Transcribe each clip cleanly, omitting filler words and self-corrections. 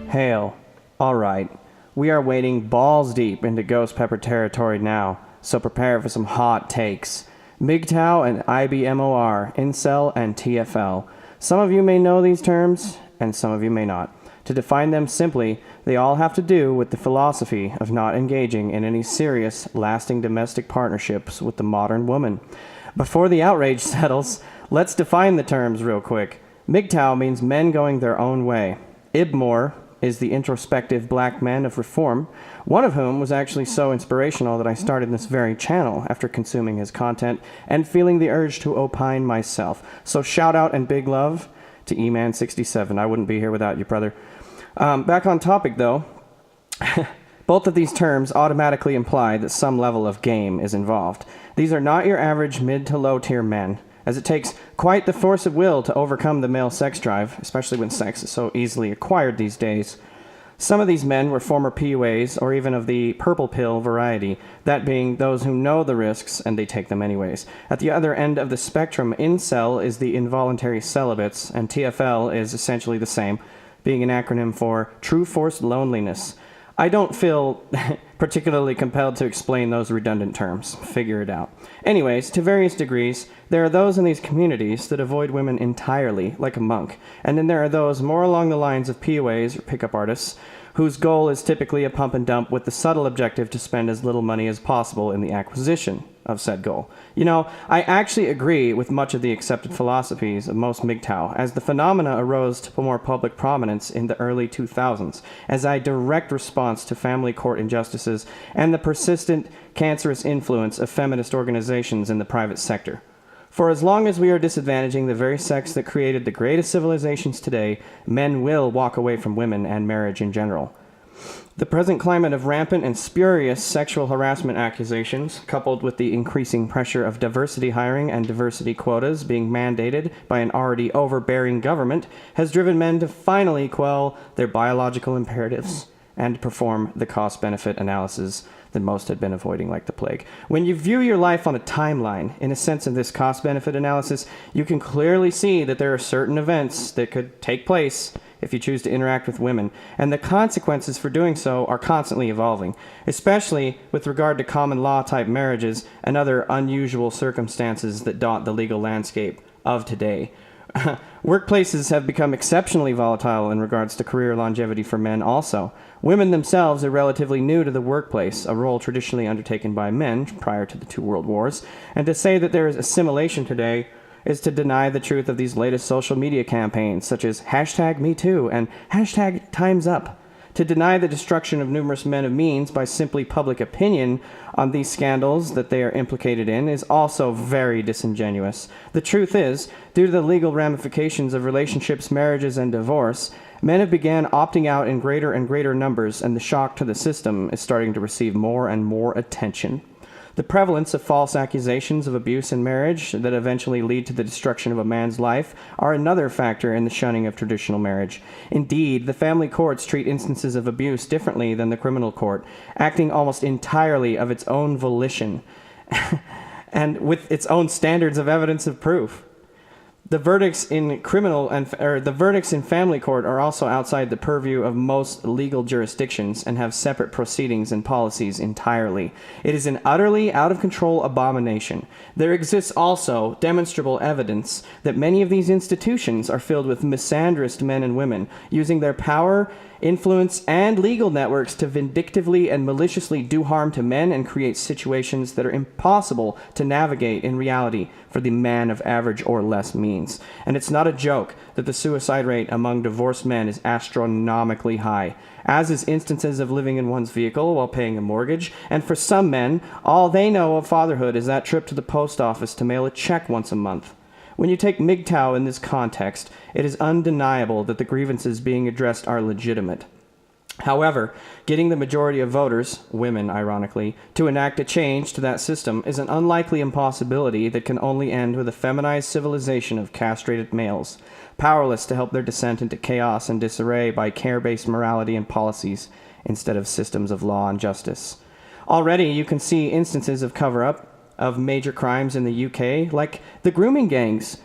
Hail. All right. We are wading balls deep into ghost pepper territory now, so prepare for some hot takes. MGTOW and IBMOR, Incel and TFL. Some of you may know these terms, and some of you may not. To define them simply, they all have to do with the philosophy of not engaging in any serious, lasting domestic partnerships with the modern woman. Before the outrage settles, let's define the terms real quick. MGTOW means men going their own way. IBMOR is the introspective black men of reform, one of whom was actually so inspirational that I started this very channel after consuming his content and feeling the urge to opine myself. So shout out and big love to eman67. I wouldn't be here without you, brother. Back on topic, though. Both of these terms automatically imply that some level of game is involved. These are not your average mid to low tier men, as it takes quite the force of will to overcome the male sex drive, especially when sex is so easily acquired these days. Some of these men were former PUAs or even of the purple pill variety, that being those who know the risks and they take them anyways. At the other end of the spectrum, incel is the involuntary celibates, and TFL is essentially the same, being an acronym for True Forced Loneliness. I don't feel particularly compelled to explain those redundant terms. Figure it out. Anyways, to various degrees, there are those in these communities that avoid women entirely, like a monk. And then there are those more along the lines of PUAs, or pickup artists, whose goal is typically a pump and dump with the subtle objective to spend as little money as possible in the acquisition of said goal. You know, I actually agree with much of the accepted philosophies of most MGTOW, as the phenomena arose to more public prominence in the early 2000s as a direct response to family court injustices and the persistent cancerous influence of feminist organizations in the private sector. For as long as we are disadvantaging the very sex that created the greatest civilizations today, men will walk away from women and marriage in general. The present climate of rampant and spurious sexual harassment accusations, coupled with the increasing pressure of diversity hiring and diversity quotas being mandated by an already overbearing government, has driven men to finally quell their biological imperatives and perform the cost-benefit analysis that most had been avoiding like the plague. When you view your life on a timeline, in a sense of this cost-benefit analysis, you can clearly see that there are certain events that could take place if you choose to interact with women, and the consequences for doing so are constantly evolving, especially with regard to common law type marriages and other unusual circumstances that dot the legal landscape of today. Workplaces have become exceptionally volatile in regards to career longevity for men also. Women themselves are relatively new to the workplace, a role traditionally undertaken by men prior to the two world wars, and to say that there is assimilation today is to deny the truth of these latest social media campaigns, such as #MeToo and #TimesUp. To deny the destruction of numerous men of means by simply public opinion on these scandals that they are implicated in is also very disingenuous. The truth is, due to the legal ramifications of relationships, marriages, and divorce, men have began opting out in greater and greater numbers, and the shock to the system is starting to receive more and more attention. The prevalence of false accusations of abuse in marriage that eventually lead to the destruction of a man's life are another factor in the shunning of traditional marriage. Indeed, the family courts treat instances of abuse differently than the criminal court, acting almost entirely of its own volition and with its own standards of evidence of proof. The verdicts in family court are also outside the purview of most legal jurisdictions and have separate proceedings and policies entirely. It is an utterly out-of-control abomination. There exists also demonstrable evidence that many of these institutions are filled with misandrist men and women, using their power, influence, and legal networks to vindictively and maliciously do harm to men and create situations that are impossible to navigate in reality for the man of average or less means. And it's not a joke that the suicide rate among divorced men is astronomically high, as is instances of living in one's vehicle while paying a mortgage, and for some men, all they know of fatherhood is that trip to the post office to mail a check once a month. When you take MGTOW in this context, it is undeniable that the grievances being addressed are legitimate. However, getting the majority of voters, women ironically, to enact a change to that system is an unlikely impossibility that can only end with a feminized civilization of castrated males, powerless to help their descent into chaos and disarray by care-based morality and policies instead of systems of law and justice. Already, you can see instances of cover-up of major crimes in the UK, like the grooming gangs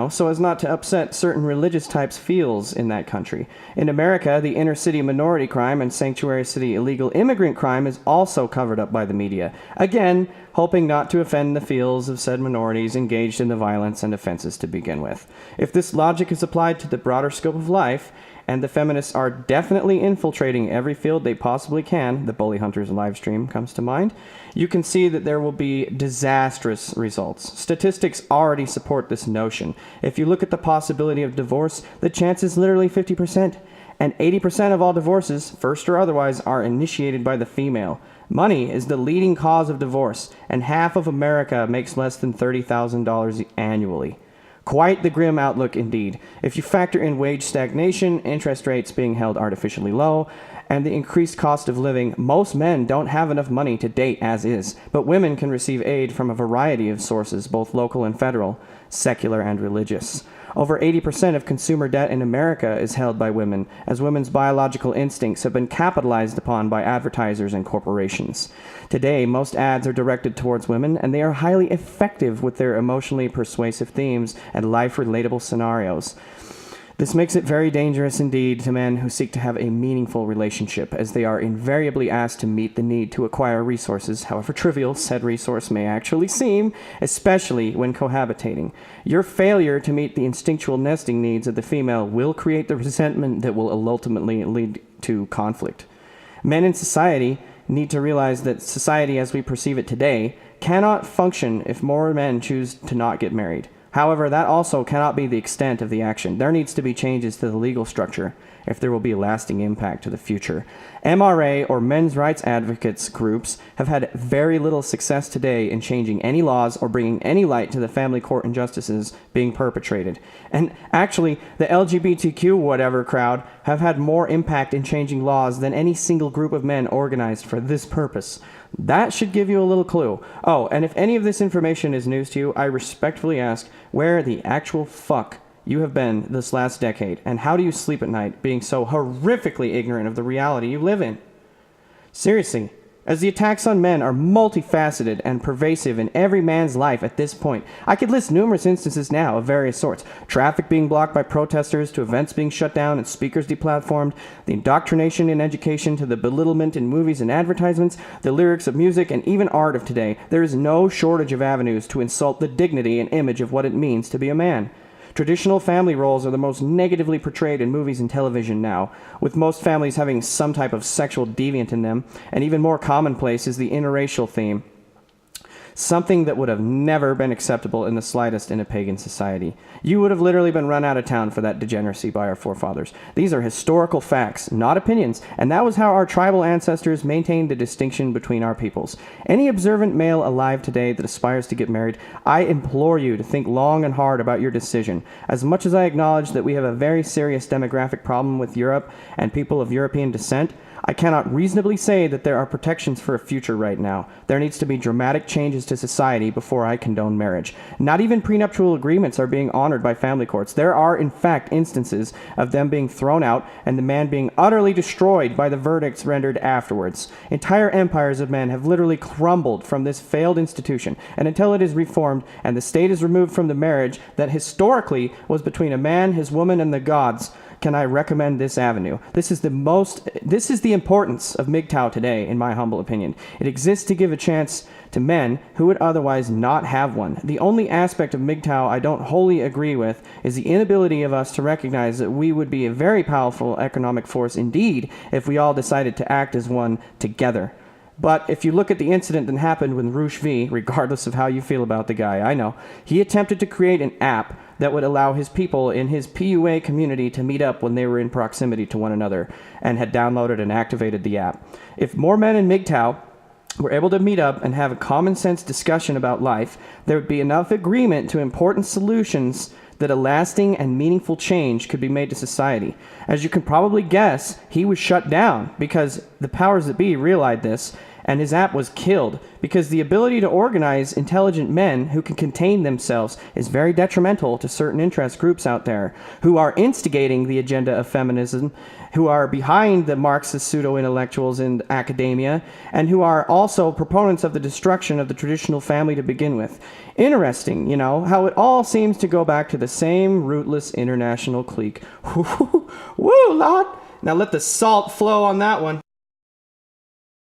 so as not to upset certain religious types' feels in that country. In America, the inner city minority crime and sanctuary city illegal immigrant crime is also covered up by the media. Again, hoping not to offend the feels of said minorities engaged in the violence and offenses to begin with. If this logic is applied to the broader scope of life, and the feminists are definitely infiltrating every field they possibly can, the Bully Hunters live stream comes to mind, you can see that there will be disastrous results. Statistics already support this notion. If you look at the possibility of divorce, the chance is literally 50%. And 80% of all divorces, first or otherwise, are initiated by the female. Money is the leading cause of divorce, and half of America makes less than $30,000 annually. Quite the grim outlook indeed. If you factor in wage stagnation, interest rates being held artificially low, and the increased cost of living, most men don't have enough money to date as is, but women can receive aid from a variety of sources, both local and federal, secular and religious. Over 80% of consumer debt in America is held by women, as women's biological instincts have been capitalized upon by advertisers and corporations. Today, most ads are directed towards women, and they are highly effective with their emotionally persuasive themes and life-relatable scenarios. This makes it very dangerous indeed to men who seek to have a meaningful relationship, as they are invariably asked to meet the need to acquire resources, however trivial said resource may actually seem, especially when cohabitating. Your failure to meet the instinctual nesting needs of the female will create the resentment that will ultimately lead to conflict. Men in society need to realize that society as we perceive it today cannot function if more men choose to not get married. However, that also cannot be the extent of the action. There needs to be changes to the legal structure if there will be a lasting impact to the future. MRA, or men's rights advocates groups, have had very little success today in changing any laws or bringing any light to the family court injustices being perpetrated. And actually, the LGBTQ whatever crowd have had more impact in changing laws than any single group of men organized for this purpose. That should give you a little clue. Oh, and if any of this information is news to you, I respectfully ask where the actual fuck you have been this last decade, and how do you sleep at night being so horrifically ignorant of the reality you live in? Seriously, as the attacks on men are multifaceted and pervasive in every man's life at this point. I could list numerous instances now of various sorts. Traffic being blocked by protesters, to events being shut down and speakers deplatformed, the indoctrination in education to the belittlement in movies and advertisements, the lyrics of music and even art of today. There is no shortage of avenues to insult the dignity and image of what it means to be a man. Traditional family roles are the most negatively portrayed in movies and television now, with most families having some type of sexual deviant in them, and even more commonplace is the interracial theme. Something that would have never been acceptable in the slightest in a pagan society. You would have literally been run out of town for that degeneracy by our forefathers. These are historical facts, not opinions, and that was how our tribal ancestors maintained the distinction between our peoples. Any observant male alive today that aspires to get married, I implore you to think long and hard about your decision. As much as I acknowledge that we have a very serious demographic problem with Europe and people of European descent, I cannot reasonably say that there are protections for a future right now. There needs to be dramatic changes to society before I condone marriage. Not even prenuptial agreements are being honored by family courts. There are, in fact, instances of them being thrown out and the man being utterly destroyed by the verdicts rendered afterwards. Entire empires of men have literally crumbled from this failed institution, and until it is reformed and the state is removed from the marriage that historically was between a man, his woman, and the gods, can I recommend this avenue. This is the importance of MGTOW today, in my humble opinion. It exists to give a chance to men who would otherwise not have one. The only aspect of MGTOW I don't wholly agree with is the inability of us to recognize that we would be a very powerful economic force indeed if we all decided to act as one together. But if you look at the incident that happened with Roosh V, regardless of how you feel about the guy, I know, he attempted to create an app that would allow his people in his PUA community to meet up when they were in proximity to one another, and had downloaded and activated the app. If more men in MGTOW were able to meet up and have a common sense discussion about life, there would be enough agreement to important solutions that a lasting and meaningful change could be made to society. As you can probably guess, he was shut down because the powers that be realized this, and his app was killed because the ability to organize intelligent men who can contain themselves is very detrimental to certain interest groups out there who are instigating the agenda of feminism, who are behind the Marxist pseudo-intellectuals in academia, and who are also proponents of the destruction of the traditional family to begin with. Interesting, you know, how it all seems to go back to the same rootless international clique. Woo, Lord! Now let the salt flow on that one.